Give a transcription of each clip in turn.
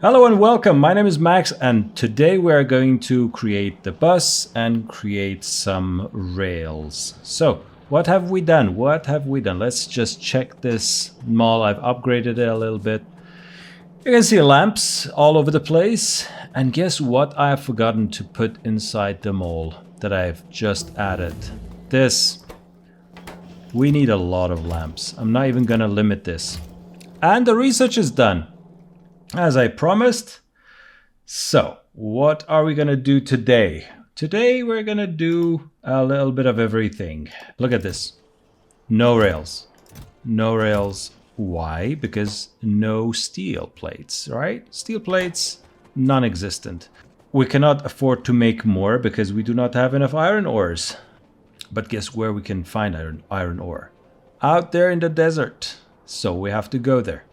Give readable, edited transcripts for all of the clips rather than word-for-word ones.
Hello and welcome. My name is Max, and today we are going to create the bus and create some rails. So, what have we done? Let's just check this mall. I've upgraded it a little bit. You can see lamps all over the place. And guess what I have forgotten to put inside the mall that I've just added? This. We need a lot of lamps. I'm not even going to limit this. And the research is done, as I promised. So, what are we going to do today? Today, we're going to do a little bit of everything. Look at this. No rails. No rails. Why? Because no steel plates, right? Steel plates, non-existent. We cannot afford to make more because we do not have enough iron ores. But guess where we can find iron ore? Out there in the desert. So we have to go there.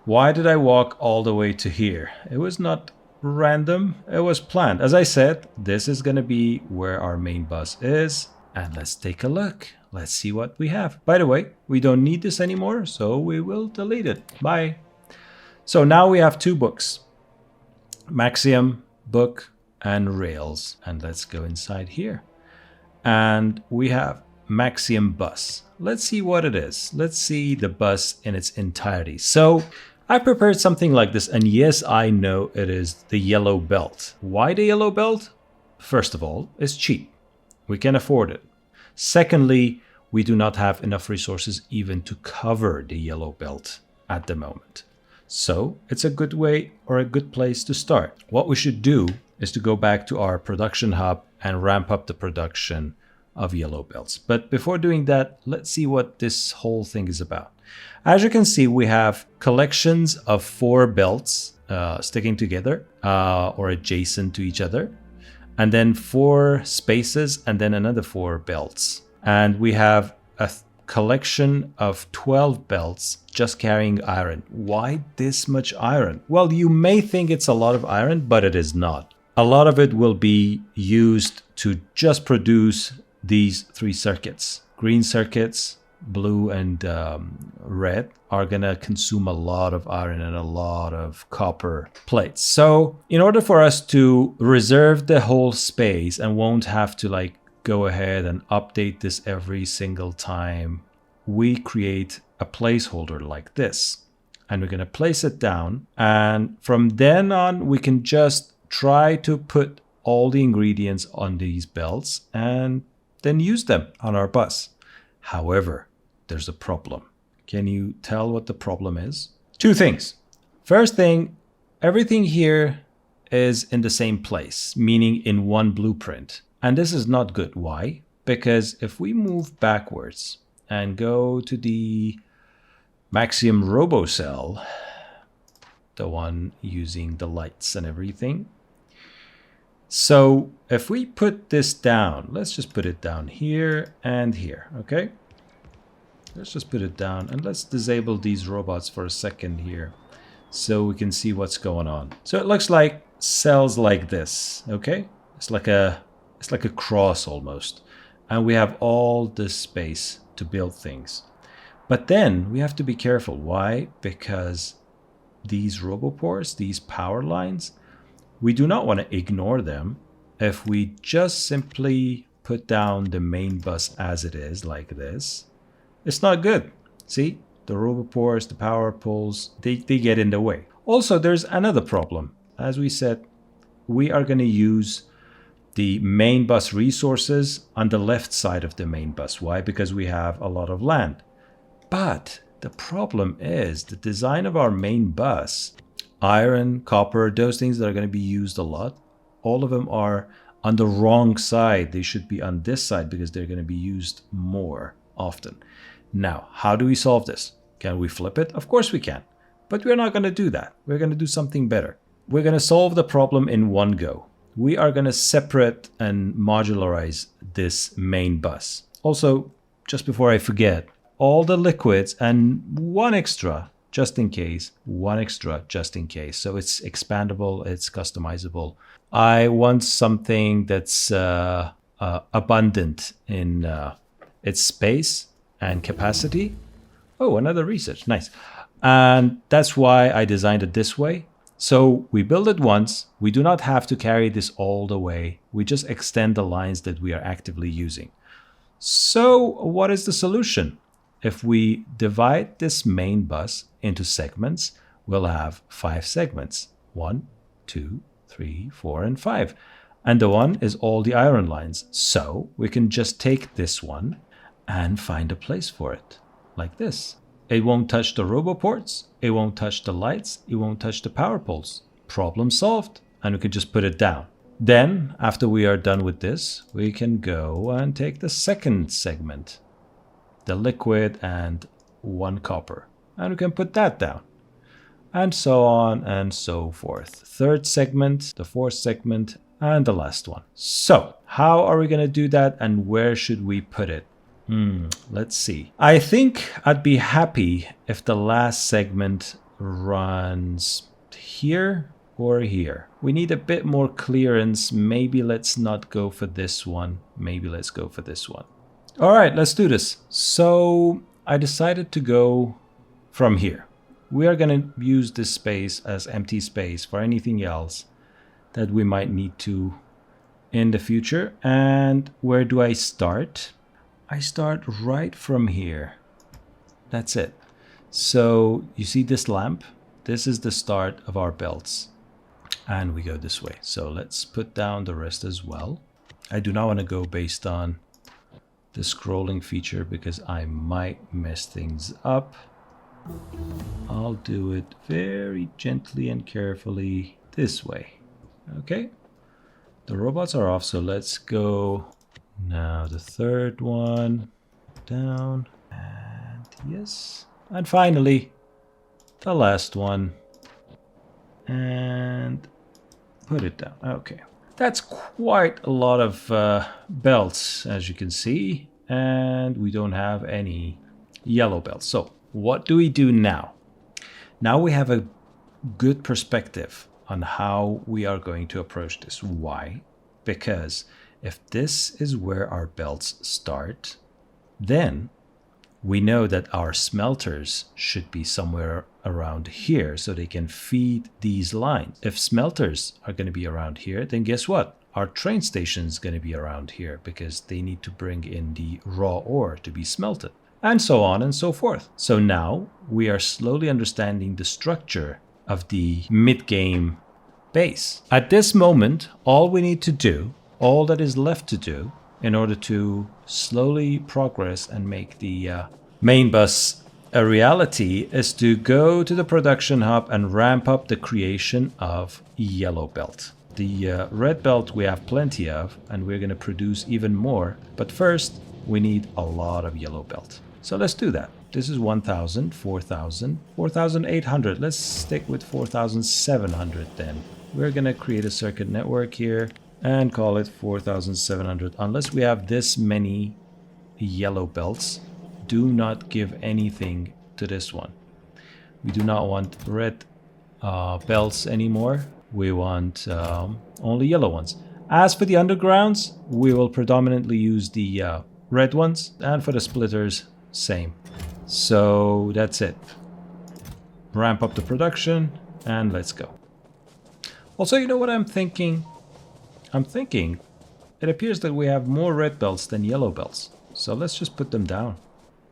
Why did I walk all the way to here? It was not random, it was planned. As I said, this is going to be where our main bus is. And let's take a look. Let's see what we have. By the way, we don't need this anymore, so we will delete it. Bye. So now we have two books. Maxium book and Rails. And let's go inside here. And we have Maxium bus. Let's see what it is. Let's see the bus in its entirety. So I prepared something like this, and yes, I know it is the yellow belt. Why the yellow belt? First of all, it's cheap. We can afford it. Secondly, we do not have enough resources even to cover the yellow belt at the moment. So it's a good way or a good place to start. What we should do is to go back to our production hub and ramp up the production of yellow belts. But before doing that, let's see what this whole thing is about. As you can see, we have collections of 4 belts sticking together or adjacent to each other, and then 4 spaces, and then another 4 belts. And we have a collection of 12 belts just carrying iron. Why this much iron? Well, you may think it's a lot of iron, but it is not. A lot of it will be used to just produce these 3 circuits. Green circuits, blue and red are gonna consume a lot of iron and a lot of copper plates. So in order for us to reserve the whole space and won't have to go ahead and update this every single time, we create a placeholder like this. And we're gonna place it down. And from then on, we can just try to put all the ingredients on these belts and then use them on our bus. However, there's a problem. Can you tell what the problem is? 2 things. First thing, everything here is in the same place, meaning in one blueprint. And this is not good. Why? Because if we move backwards and go to the Maxium Robo Cell, the one using the lights and everything. So if we put this down, let's just put it down here and here, okay? Let's just put it down and let's disable these robots for a second here so we can see what's going on. So it looks like cells like this, okay? It's like a cross almost. And we have all this space to build things. But then we have to be careful. Why? Because these Roboports, these power lines, we do not want to ignore them. If we just simply put down the main bus as it is, like this, it's not good. See, the Roboports, the power poles, they get in the way. Also, there's another problem. As we said, we are going to use the main bus resources on the left side of the main bus. Why? Because we have a lot of land. But the problem is the design of our main bus, iron, copper, those things that are going to be used a lot, all of them are on the wrong side. They should be on this side because they're going to be used more often. Now, how do we solve this? Can we flip it? Of course we can. But we're not going to do that. We're going to do something better. We're going to solve the problem in one go. We are going to separate and modularize this main bus. Also, just before I forget, all the liquids and one extra just in case. So it's expandable, it's customizable. I want something that's abundant in its space And capacity. Oh, another research. Nice. And that's why I designed it this way. So we build it once. We do not have to carry this all the way. We just extend the lines that we are actively using. So what is the solution? If we divide this main bus into segments, we'll have 5 segments. 1, 2, 3, 4, and 5. And the one is all the iron lines. So we can just take this one and find a place for it, like this. It won't touch the Roboports, it won't touch the lights, it won't touch the power poles. Problem solved, and we can just put it down. Then, after we are done with this, we can go and take the second segment, the liquid and 1 copper, and we can put that down. And so on and so forth. Third segment, the fourth segment, and the last one. So, how are we going to do that, and where should we put it? Let's see. I think I'd be happy if the last segment runs here or here. We need a bit more clearance. Maybe let's not go for this one. Maybe let's go for this one. All right, let's do this. So I decided to go from here. We are going to use this space as empty space for anything else that we might need to in the future. And where do I start? I start right from here. That's it. So you see this lamp? This is the start of our belts. And we go this way. So let's put down the rest as well. I do not want to go based on the scrolling feature because I might mess things up. I'll do it very gently and carefully this way. Okay. The robots are off, so let's go. Now the third one down, and yes, and finally the last one, and put it down. Okay, that's quite a lot of belts, as you can see, and we don't have any yellow belts. So what do we do now? Now we have a good perspective on how we are going to approach this. Why? Because if this is where our belts start, then we know that our smelters should be somewhere around here so they can feed these lines. If smelters are going to be around here, then guess what? Our train station is going to be around here because they need to bring in the raw ore to be smelted, and so on and so forth. So now we are slowly understanding the structure of the mid-game base. At this moment, all we need to do, all that is left to do in order to slowly progress and make the main bus a reality is to go to the production hub and ramp up the creation of yellow belt. The red belt we have plenty of, and we're going to produce even more. But first, we need a lot of yellow belt. So let's do that. This is 1,000, 4,000, 4,800. Let's stick with 4,700 then. We're going to create a circuit network here and call it 4,700. Unless we have this many yellow belts, do not give anything to this one. We do not want red belts anymore. We want only yellow ones. As for the undergrounds, we will predominantly use the red ones, and for the splitters, same. So that's it. Ramp up the production and let's go. Also, you know what I'm thinking? I'm thinking it appears that we have more red belts than yellow belts. So let's just put them down.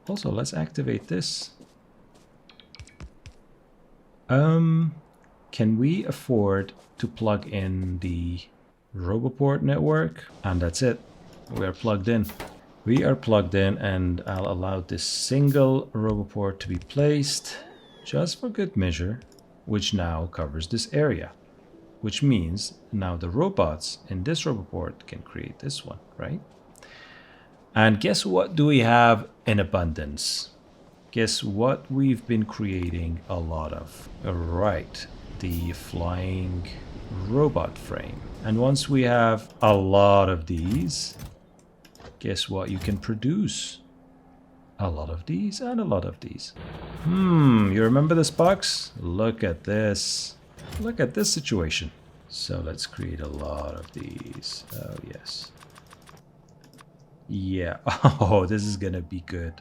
Also, let's activate this. Can we afford to plug in the Roboport network? And that's it. We are plugged in. We are plugged in, and I'll allow this single Roboport to be placed just for good measure, which now covers this area. Which means now the robots in this Roboport can create this one, right? And guess what do we have in abundance? Guess what we've been creating a lot of? Right, the flying robot frame. And once we have a lot of these, guess what you can produce? A lot of these and a lot of these. You remember this box? Look at this. Look at this situation. So let's create a lot of these. Oh, yes. Yeah. Oh, this is gonna be good.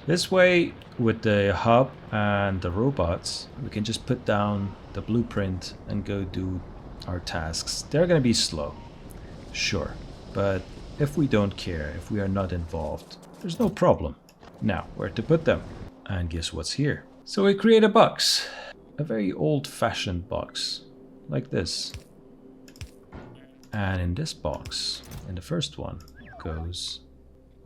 This way, with the hub and the robots, we can just put down the blueprint and go do our tasks. They're going to be slow, sure, but if we don't care, if we are not involved, there's no problem. Now, where to put them? And guess what's here? So we create a box, a very old-fashioned box, like this. And in this box, in the first one, goes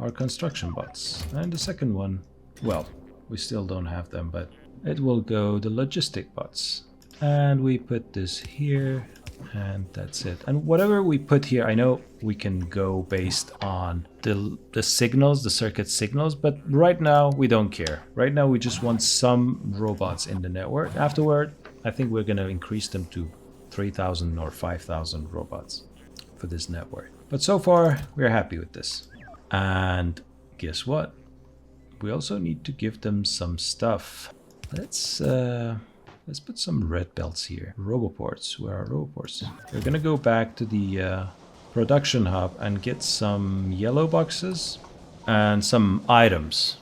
our construction bots. And the second one, well, we still don't have them, but it will go the logistic bots. And we put this here, and that's it. And whatever we put here, I know we can go based on the signals, the circuit signals, but right now we don't care. Right now we just want some robots in the network. Afterward, I think we're gonna increase them to 3,000 or 5,000 robots for this network. But so far, we're happy with this. And guess what? We also need to give them some stuff. Let's put some red belts here. Roboports. Where are Roboports? We're gonna go back to the production hub and get some yellow boxes and some items.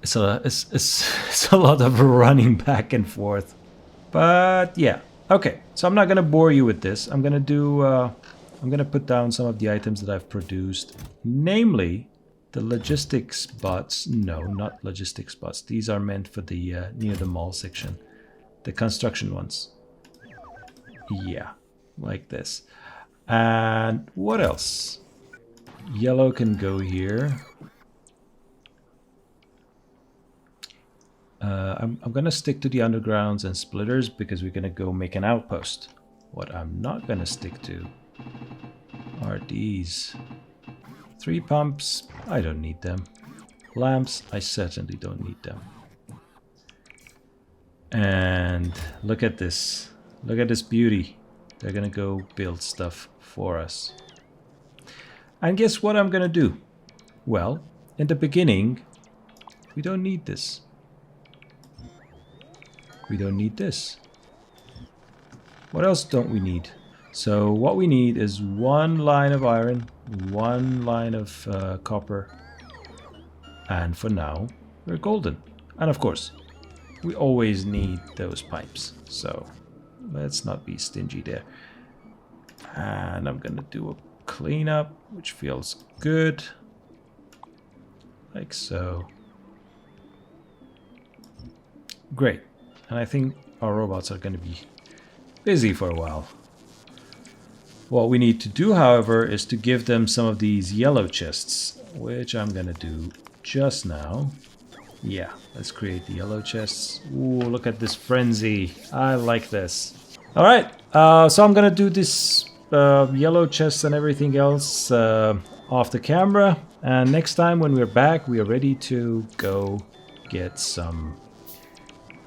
It's a lot of running back and forth. But yeah. Okay. So I'm not gonna bore you with this. I'm gonna do. I'm gonna put down some of the items that I've produced, namely the logistics bots. No, not logistics bots. These are meant for the near the mall section. The construction ones. Yeah, like this. And what else? Yellow can go here. I'm gonna stick to the undergrounds and splitters because we're gonna go make an outpost. What I'm not gonna stick to are these 3 pumps. I don't need them. Lamps, I certainly don't need them. And look at this. Look at this beauty. They're gonna go build stuff for us. And guess what I'm gonna do? Well, in the beginning, we don't need this. We don't need this. What else don't we need? So what we need is 1 line of iron, 1 line of copper. And for now, we're golden. And of course, we always need those pipes, so let's not be stingy there. And I'm gonna do a cleanup, which feels good, like so. Great. And I think our robots are gonna be busy for a while. What we need to do, however, is to give them some of these yellow chests, which I'm gonna do just now. Yeah, let's create the yellow chests. Ooh, look at this frenzy. I like this. All right, so I'm gonna do this yellow chests and everything else off the camera. And next time when we're back, we are ready to go get some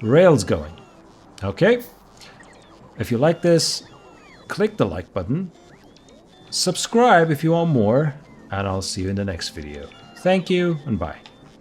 rails going. Okay? If you like this, click the like button. Subscribe if you want more. And I'll see you in the next video. Thank you and bye.